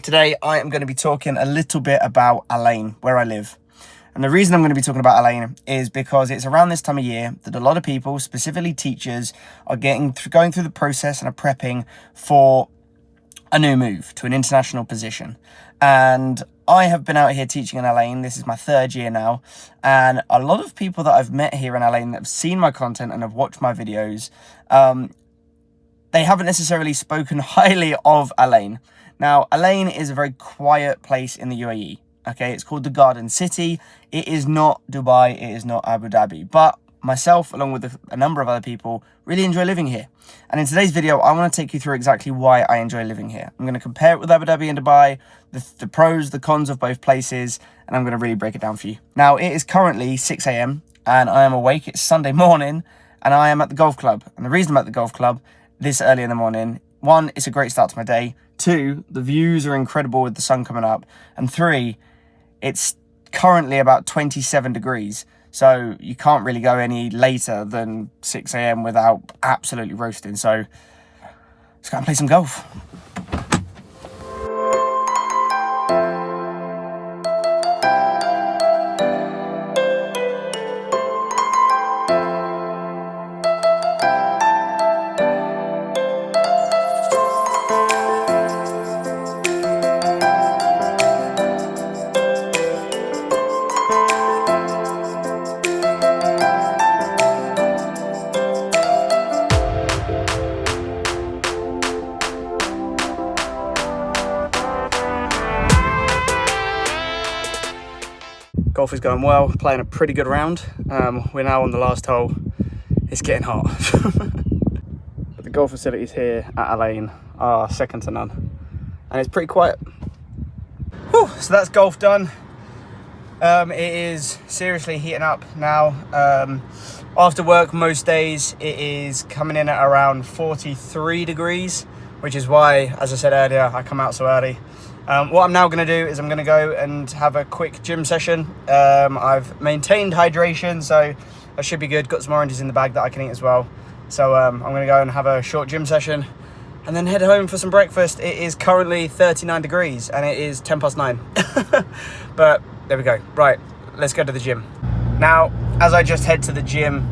Today I am going to be talking a little bit about Al Ain, where I live. And the reason I'm going to be talking about Al Ain is because it's around this time of year that a lot of people, specifically teachers, are going through the process and are prepping for a new move to an international position. And I have been out here teaching in Al Ain. This is my third year now. And a lot of people that I've met here in Al Ain that have seen my content and have watched my videos, they haven't necessarily spoken highly of Al Ain. Now, Al Ain is a very quiet place in the UAE. Okay, it's called the Garden City. It is not Dubai. It is not Abu Dhabi. But myself, along with a number of other people, really enjoy living here. And in today's video, I want to take you through exactly why I enjoy living here. I'm going to compare it with Abu Dhabi and Dubai, the pros, the cons of both places, and I'm going to really break it down for you. Now, it is currently 6 a.m. and I am awake. It's Sunday morning and I am at the golf club. And the reason I'm at the golf club this early in the morning, one, it's a great start to my day. Two, the views are incredible with the sun coming up. And three, it's currently about 27 degrees. So you can't really go any later than 6 a.m. without absolutely roasting. So let's go and play some golf. Golf is going well, playing a pretty good round. We're now on the last hole. It's getting hot. But the golf facilities here at Al Ain are second to none. And it's pretty quiet. Whew, so that's golf done. It is seriously heating up now. After work most days, it is coming in at around 43 degrees, which is why, as I said earlier, I come out so early. What I'm now going to do is I'm going to go and have a quick gym session. I've maintained hydration, so I should be good. Got some oranges in the bag that I can eat as well. So I'm going to go and have a short gym session and then head home for some breakfast. It is currently 39 degrees and it is 10 past 9. But there we go. Right, let's go to the gym. Now, as I just head to the gym,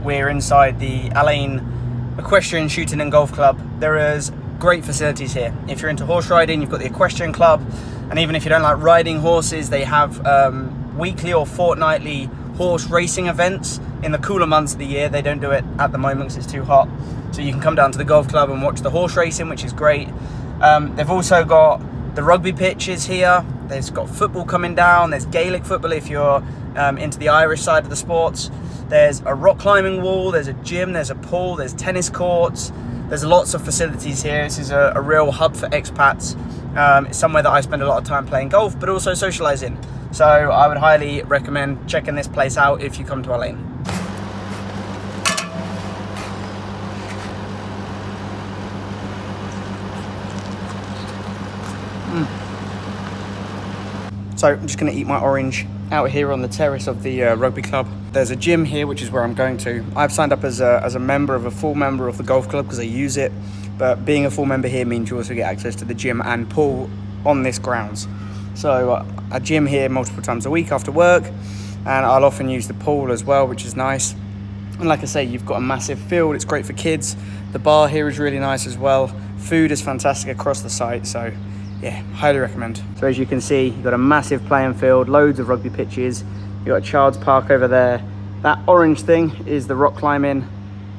we're inside the Al Ain Equestrian Shooting and Golf Club. There is great facilities here. If you're into horse riding, you've got the equestrian club, and even if you don't like riding horses, they have weekly or fortnightly horse racing events in the cooler months of the year. They don't do it at the moment because it's too hot, so you can come down to the golf club and watch the horse racing, which is great. They've also got the rugby pitches here. There's got football coming down. There's Gaelic football if you're into the Irish side of the sports. There's a rock climbing wall, there's a gym, there's a pool, there's tennis courts. There's lots of facilities here. This is a real hub for expats. It's somewhere that I spend a lot of time playing golf, but also socializing. So I would highly recommend checking this place out if you come to Al Ain. So I'm just going to eat my orange out here on the terrace of the rugby club. There's a gym here, which is where I'm going to. I've signed up as a member of a full member of the golf club because I use it. But being a full member here means you also get access to the gym and pool on this grounds. So I gym here multiple times a week after work, and I'll often use the pool as well, which is nice. And like I say, you've got a massive field. It's great for kids. The bar here is really nice as well. Food is fantastic across the site. So yeah, highly recommend. So as you can see, you've got a massive playing field, loads of rugby pitches. You've got a child's park over there. That orange thing is the rock climbing.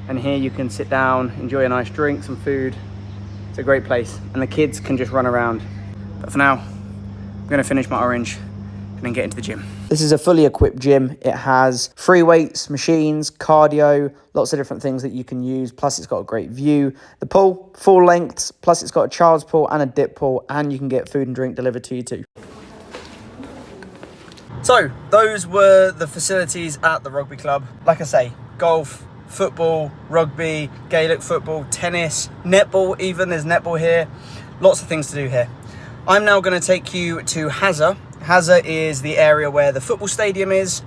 And here you can sit down, enjoy a nice drink, some food. It's a great place. And the kids can just run around. But for now, I'm gonna finish my orange and then get into the gym. This is a fully equipped gym. It has free weights, machines, cardio, lots of different things that you can use. Plus it's got a great view. The pool, full lengths, plus it's got a child's pool and a dip pool, and you can get food and drink delivered to you too. So those were the facilities at the rugby club. Like I say, golf, football, rugby, Gaelic football, tennis, netball even. There's netball here. Lots of things to do here. I'm now going to take you to Hazza. Hazza is the area where the football stadium is.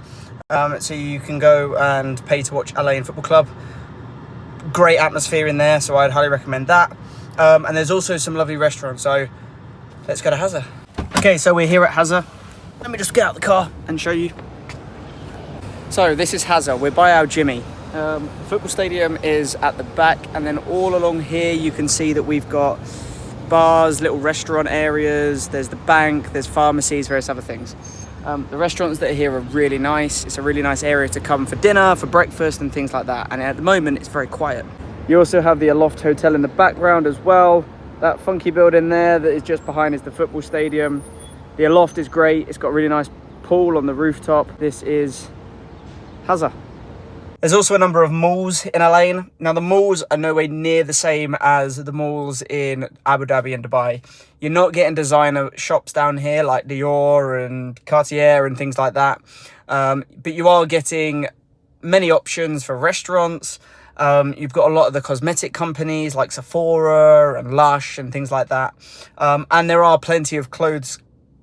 So you can go and pay to watch Al Ain Football Club. Great atmosphere in there, so I'd highly recommend that. And there's also some lovely restaurants. So let's go to Hazza. Okay, so we're here at Hazza. Let me just get out the car and show you. So this is Hazza. We're by our Jimmy. Football stadium is at the back, and then all along here you can see that we've got bars, little restaurant areas, there's the bank, there's pharmacies, various other things. The restaurants that are here are really nice. It's a really nice area to come for dinner, for breakfast and things like that, and at the moment it's very quiet. You also have the Aloft Hotel in the background as well. That funky building there that is just behind is the football stadium. The Aloft is great. It's got a really nice pool on the rooftop. This is Hazza. There's also a number of malls in Al Ain. Now the malls are nowhere near the same as the malls in Abu Dhabi and Dubai. You're not getting designer shops down here like Dior and Cartier and things like that. But you are getting many options for restaurants. You've got a lot of the cosmetic companies like Sephora and Lush and things like that. And there are plenty of clothes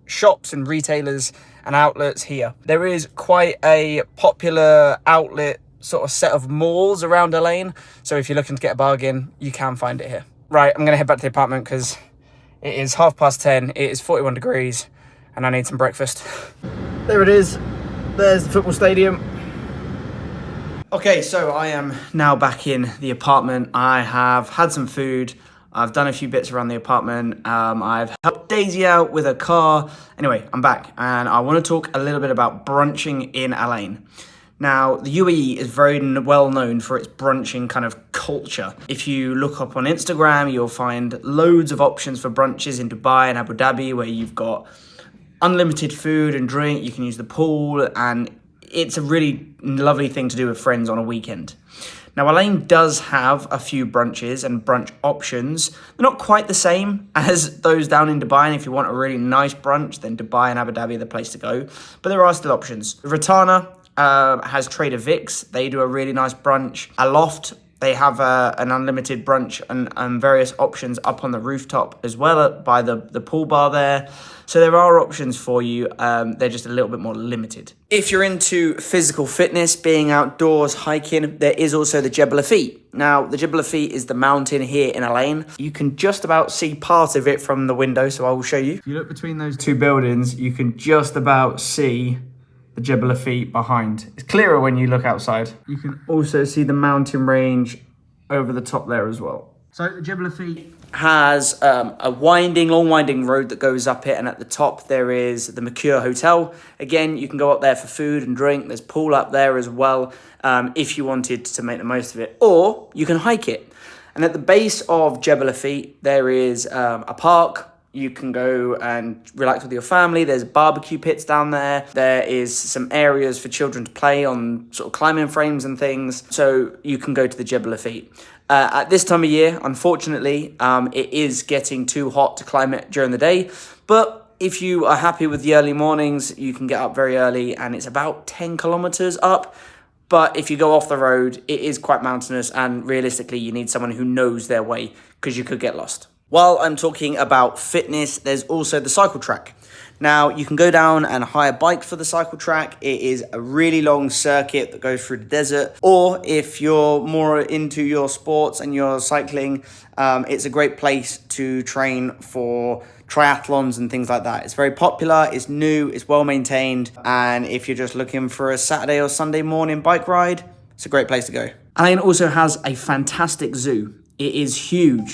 shops and retailers and outlets here. There is quite a popular outlet sort of set of malls around Al Ain, so if you're looking to get a bargain, you can find it here. Right, I'm gonna head back to the apartment because it is 10:30, it is 41 degrees, and I need some breakfast. There it is, there's the football stadium. Okay, so I am now back in the apartment. I have had some food, I've done a few bits around the apartment, I've helped Daisy out with her car. Anyway, I'm back, and I want to talk a little bit about brunching in Al Ain. Now, the UAE is very well known for its brunching kind of culture. If you look up on Instagram, you'll find loads of options for brunches in Dubai and Abu Dhabi, where you've got unlimited food and drink, you can use the pool, and it's a really lovely thing to do with friends on a weekend. Now, Al Ain does have a few brunches and brunch options. They're not quite the same as those down in Dubai, and if you want a really nice brunch, then Dubai and Abu Dhabi are the place to go. But there are still options. Ratana has Trader Vic's. They do a really nice brunch. Aloft, they have an unlimited brunch and various options up on the rooftop as well by the pool bar there. So there are options for you. They're just a little bit more limited. If you're into physical fitness, being outdoors, hiking, there is also the Jebel Hafeet. Now, the Jebel Hafeet is the mountain here in Al Ain. You can just about see part of it from the window, so I will show you. If you look between those two buildings, you can just about see the Jebel Hafeet behind. It's clearer when you look outside. You can also see the mountain range over the top there as well. So the Jebel Hafeet has a long winding road that goes up it, and at the top there is the Mercure Hotel. Again, you can go up there for food and drink. There's pool up there as well, if you wanted to make the most of it, or you can hike it. And at the base of Jebel Hafeet, there is a park. You can go and relax with your family. There's barbecue pits down there. There is some areas for children to play on, sort of climbing frames and things. So you can go to the Jebel Hafeet. At this time of year, unfortunately, it is getting too hot to climb it during the day. But if you are happy with the early mornings, you can get up very early, and it's about 10 kilometers up. But if you go off the road, it is quite mountainous, and realistically, you need someone who knows their way because you could get lost. While I'm talking about fitness, there's also the cycle track. Now, you can go down and hire a bike for the cycle track. It is a really long circuit that goes through the desert. Or if you're more into your sports and your cycling, it's a great place to train for triathlons and things like that. It's very popular, it's new, it's well maintained. And if you're just looking for a Saturday or Sunday morning bike ride, it's a great place to go. Al Ain also has a fantastic zoo. It is huge.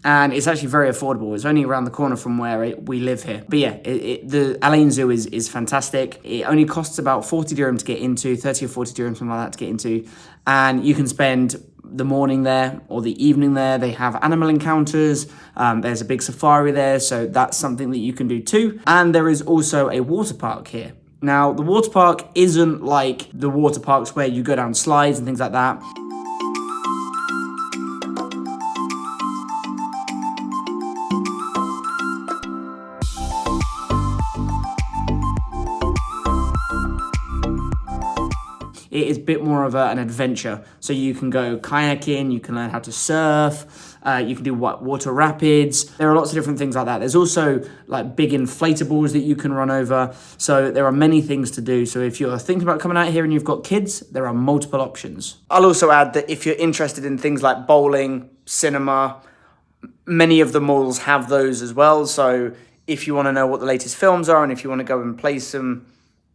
And it's actually very affordable. It's only around the corner from where we live here. But yeah, the Al Ain Zoo is fantastic. It only costs about 40 dirham to get into, 30 or 40 dirham, something like that to get into. And you can spend the morning there or the evening there. They have animal encounters. There's a big safari there, so that's something that you can do too. And there is also a water park here. Now, the water park isn't like the water parks where you go down slides and things like that. it is a bit more of an adventure. So you can go kayaking, you can learn how to surf, you can do water rapids. There are lots of different things like that. There's also like big inflatables that you can run over. So there are many things to do. So if you're thinking about coming out here and you've got kids, there are multiple options. I'll also add that if you're interested in things like bowling, cinema, many of the malls have those as well. So if you want to know what the latest films are and if you want to go and play some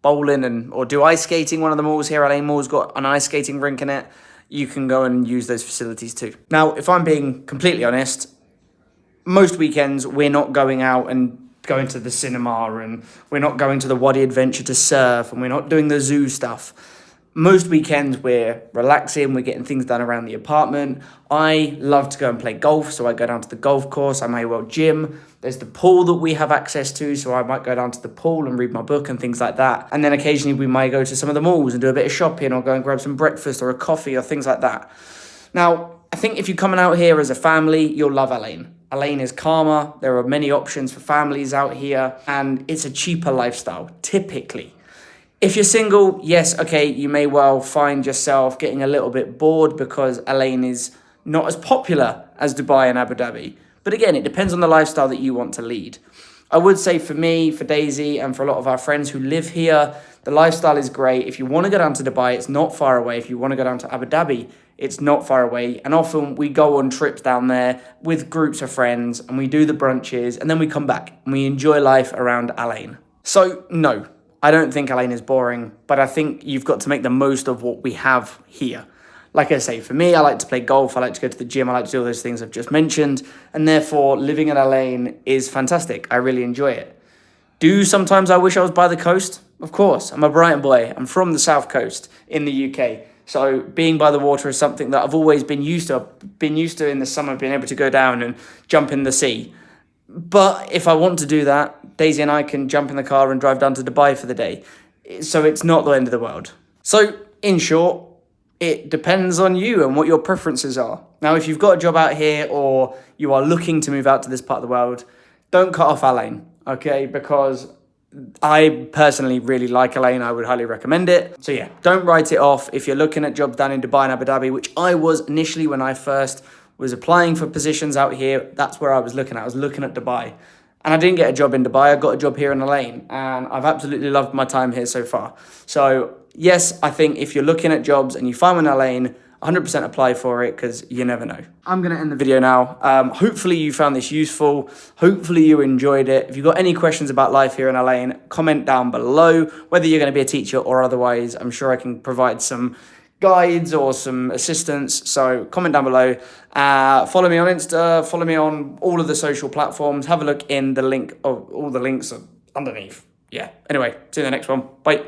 bowling or do ice skating, one of the malls here, LA Mall's got an ice skating rink in it. You can go and use those facilities too. Now, if I'm being completely honest, most weekends we're not going out and going to the cinema, and we're not going to the Wadi Adventure to surf, and we're not doing the zoo stuff. Most weekends we're relaxing, we're getting things done around the apartment. I love to go and play golf, so I go down to the golf course. I may well gym. There's the pool that we have access to, so I might go down to the pool and read my book and things like that. And then occasionally we might go to some of the malls and do a bit of shopping, or go and grab some breakfast or a coffee or things like that. Now, I think if you're coming out here as a family, you'll love Elaine. Elaine is calmer. There are many options for families out here, and it's a cheaper lifestyle, typically. If you're single, yes, okay, you may well find yourself getting a little bit bored because Elaine is not as popular as Dubai and Abu Dhabi. But again, it depends on the lifestyle that you want to lead. I would say for me, for Daisy, and for a lot of our friends who live here, the lifestyle is great. If you want to go down to Dubai, it's not far away. If you want to go down to Abu Dhabi, it's not far away. And often we go on trips down there with groups of friends, and we do the brunches, and then we come back and we enjoy life around Elaine. So no, I don't think Elaine is boring, but I think you've got to make the most of what we have here. Like I say, for me, I like to play golf, I like to go to the gym, I like to do all those things I've just mentioned, and therefore living in Elaine is fantastic. I really enjoy it. Do sometimes I wish I was by the coast? Of course, I'm a Brighton boy. I'm from the south coast in the UK. So being by the water is something that I've always been used to. I've been used to in the summer being able to go down and jump in the sea. But if I want to do that, Daisy and I can jump in the car and drive down to Dubai for the day. So it's not the end of the world. So in short, it depends on you and what your preferences are. Now, if you've got a job out here or you are looking to move out to this part of the world, don't cut off Elaine, okay? Because I personally really like Elaine. I would highly recommend it. So yeah, don't write it off. If you're looking at jobs down in Dubai and Abu Dhabi, which I was initially when I first was applying for positions out here, that's where I was looking at. I was looking at Dubai. And I didn't get a job in Dubai. I got a job here in Elaine. And I've absolutely loved my time here so far. So yes, I think if you're looking at jobs and you find one in Elaine, 100% apply for it, because you never know. I'm going to end the video now. Hopefully you found this useful. Hopefully you enjoyed it. If you've got any questions about life here in Elaine, comment down below. Whether you're going to be a teacher or otherwise, I'm sure I can provide some guides or some assistance. So comment down below. Follow me on Insta. Follow me on all of the social platforms. Have a look in the link of all the links underneath. Yeah. Anyway, see you in the next one. Bye.